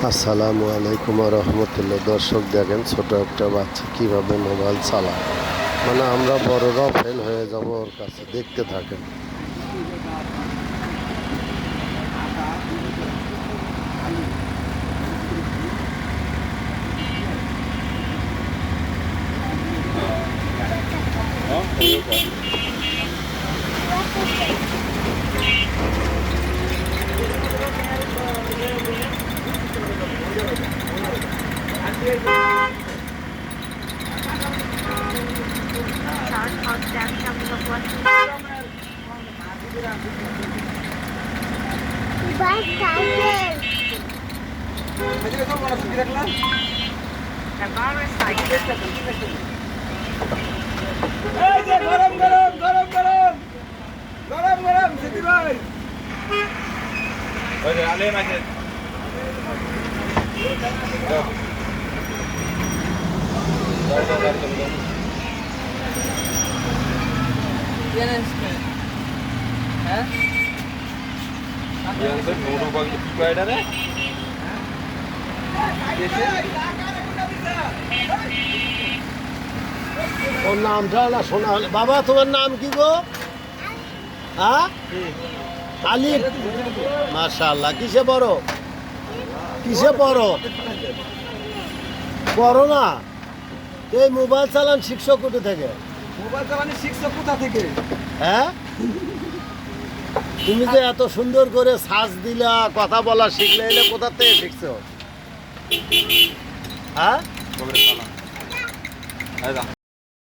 আসসালামু আলাইকুম রহমতুল্লাহ। দর্শক দেখেন ছোট একটা বাচ্চা কিভাবে মোবাইল চালায়, মানে আমরা বড়রাও ফেল হয়ে যাব ওর কাছে। দেখতে থাকেন। গরম গরম গরম গরম গরম গরম সিদ্ধি ভাই ওই যে আলে মাঝে ওর নামটা না শোনা হলে। বাবা তোমার নাম কি গো? হ্যাঁ, আলিফ। মাশাআল্লাহ। কিসে পড়ো? কিসে পড়ো? পড়ো না? এই মোবাইল চালান শিক্ষক কোথা থেকে? মোবাইল চালানি শিখছো কোথা থেকে? হ্যাঁ, তুমি যে এত সুন্দর করে সাজ দিলা, কথা বলা শিখলে, এলে কোথা থেকে শিখছো? হ্যাঁ।